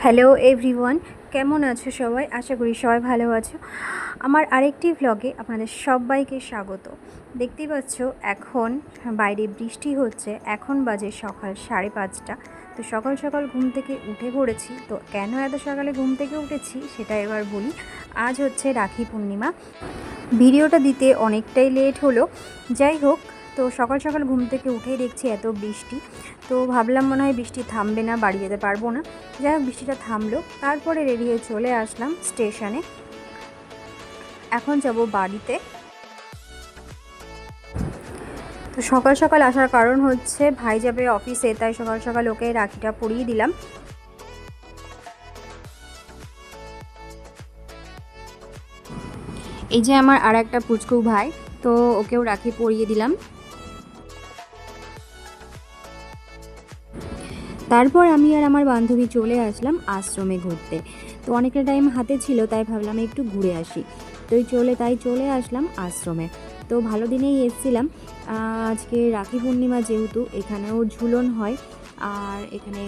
Hello everyone, কেমন আছো সবাই? আশা করি সবাই ভালো আছো। আমার আরেকটি ভ্লগে আপনাদের সবাইকে স্বাগত। দেখতেই পাচ্ছ এখন বাইরে বৃষ্টি হচ্ছে। এখন বাজে সকাল 5:30। তো সকাল সকাল ঘুম থেকে উঠে পড়েছি। তো কেন এত সকালে ঘুম থেকে উঠেছি সেটা এবার বলি। আজ হচ্ছে রাখি পূর্ণিমা। ভিডিওটা দিতে অনেকটাই লেট হলো, যাই হোক। তো সকাল সকাল ঘুম থেকে উঠেই দেখছি এত বৃষ্টি। তো ভাবলাম মনে হয় বৃষ্টি থামবে না, বাড়ি যেতে পারবো না। যাই হোক, বৃষ্টিটা থামলো। তারপরে রেডি হয়ে চলে আসলাম স্টেশনে। এখন যাব বাড়িতে। তো সকাল সকাল আসার কারণ হচ্ছে ভাই যাবে অফিসে, তাই সকাল সকাল ওকে রাখিটা পরিয়ে দিলাম। এই যে আমার আর একটা পুচকু ভাই, তো ওকেও রাখি পরিয়ে দিলাম। তারপর আমি আর আমার বান্ধবী চলে আসলাম আশ্রমে ঘুরতে। তো অনেকটা টাইম হাতে ছিল, তাই ভাবলাম একটু ঘুরে আসি। তাই চলে আসলাম আশ্রমে। তো ভালো দিনেই এসেছিলাম। আজকে রাখি পূর্ণিমা, যেহেতু এখানেও ঝুলন হয়। আর এখানে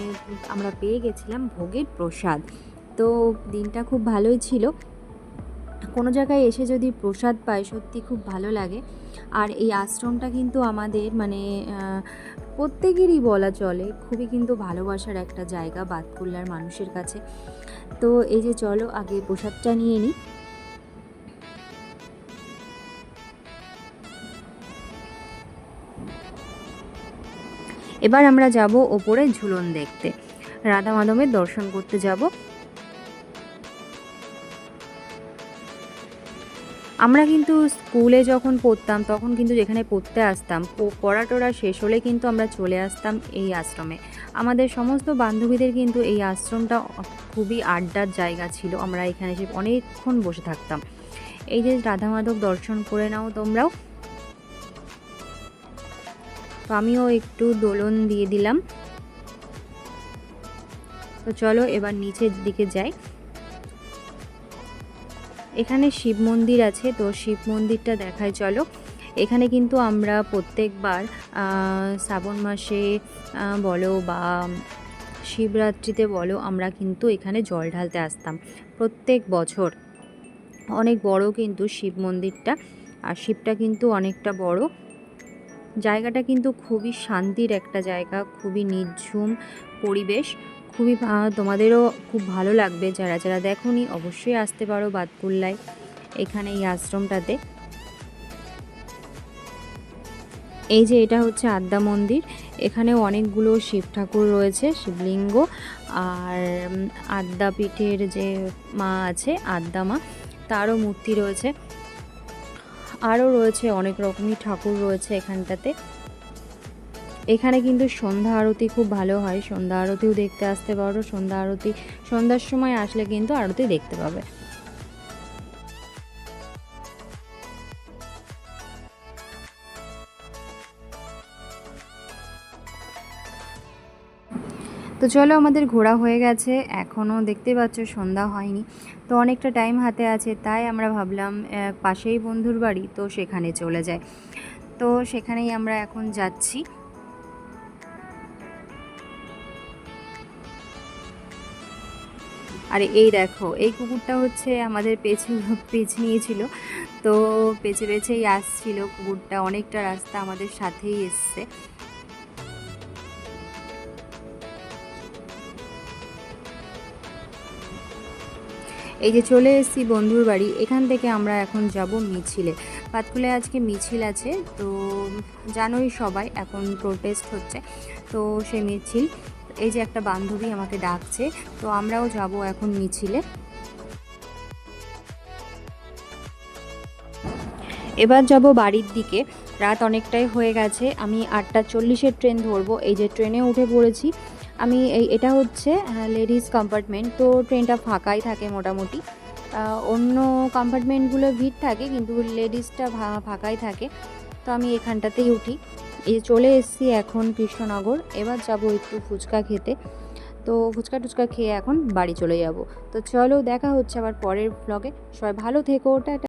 আমরা পেয়ে গেছিলাম ভোগের প্রসাদ। তো দিনটা খুব ভালোই ছিল। কোনো জায়গায় এসে যদি প্রসাদ পাই সত্যি খুব ভালো লাগে। আর এই আশ্রমটা কিন্তু আমাদের প্রত্যেকেরই বলা চলে খুবই কিন্তু ভালোবাসার একটা জায়গা বাতকুল্লার মানুষের কাছে। তো এই যে চলো আগে প্রসাদটা নিয়ে নিই। এবার আমরা যাব ওপরে ঝুলন দেখতে, রাধা মাধবের দর্শন করতে যাব। আমরা কিন্তু স্কুলে যখন পড়তাম তখন কিন্তু যেখানে পড়তে আসতাম, পড়া টোড়া শেষ হলে কিন্তু আমরা চলে আসতাম এই আশ্রমে। আমাদের সমস্ত বান্ধবীদের কিন্তু এই আশ্রমটা খুবই আড্ডার জায়গা ছিল। আমরা এখানে এসে অনেকক্ষণ বসে থাকতাম। এই যে রাধা মাধব দর্শন করে নাও তোমরাও। তো আমিও একটু দোলন দিয়ে দিলাম। তো চলো এবার নিচের দিকে যাই। এখানে শিব মন্দির আছে, তো শিব মন্দিরটা দেখায় চলো। এখানে কিন্তু আমরা প্রত্যেকবার শ্রাবণ মাসে বলো বা শিবরাত্রিতে বলো, আমরা কিন্তু এখানে জল ঢালতে আসতাম প্রত্যেক বছর। অনেক বড় কিন্তু শিব মন্দিরটা, আর শিবটা কিন্তু অনেকটা বড়। জায়গাটা কিন্তু খুবই শান্তির একটা জায়গা, খুবই নির্ঝুম পরিবেশ। খুবই তোমাদেরও খুব ভালো লাগবে। যারা যারা দেখোনি অবশ্যই আসতে পারো বাতকুল্লায়, এখানে এই আশ্রমটাতে। এই যে এটা হচ্ছে আদ্যা মন্দির। এখানেও অনেকগুলো শিব ঠাকুর রয়েছে, শিবলিঙ্গ। আর আদ্যা পীঠের যে মা আছে, আদ্যা মা, তারও মূর্তি রয়েছে। আরও রয়েছে অনেক রকমই ঠাকুর রয়েছে এখানটাতে। এখানে কিন্তু সন্ধ্যা আরতি খুব ভালো হয়, সন্ধ্যা আরতিও দেখতে আসতে পারো। সন্ধ্যার সময় আসলে কিন্তু আরতি দেখতে পাবে। তো চলো, আমাদের ঘোরা হয়ে গেছে। এখনও দেখতে পাচ্ছ সন্ধ্যা হয়নি, তো অনেকটা টাইম হাতে আছে। তাই আমরা ভাবলাম পাশেই বন্ধুর বাড়ি, তো সেখানে চলে যায়। তো সেখানেই আমরা এখন যাচ্ছি। আর এই দেখো, এই কুকুরটা হচ্ছে আমাদের পেছ নিয়েছিল। তো পেছে পেছেই আসছিল কুকুরটা, অনেকটা রাস্তা আমাদের সাথেই এসছে। এই যে চলে এসেছি বন্ধুর বাড়ি। এখান থেকে আমরা এখন যাব মিছিলে। পাতকুলে আজকে মিছিল আছে। তো জানোই সবাই এখন প্রোটেস্ট হচ্ছে, তো সে মিছিল। এই যে একটা বান্ধবী আমাকে ডাকছে, তো আমরাও যাব এখন মিছিলে। এবার যাব বাড়ির দিকে। রাত অনেকটাই হয়ে গেছে। আমি 8:40-এর ট্রেন ধরবো। এই যে ট্রেনে উঠে পড়েছি আমি। এটা হচ্ছে লেডিস কম্পার্টমেন্ট। তো ট্রেনটা ফাঁকাই থাকে মোটামুটি। অন্য কম্পার্টমেন্টগুলো ভিড় থাকে, কিন্তু লেডিসটা ফাঁকাই থাকে। তো আমি এখানটাতেই উঠি। এই চলে এসেছি এখন কৃষ্ণনগর। এবার যাব একটু ফুচকা খেতে। তো ফুচকা টুচকা খেয়ে এখন বাড়ি চলে যাব। তো চলো, দেখা হচ্ছে আবার পরের ব্লগে। সবাই ভালো থেকো। টাটা।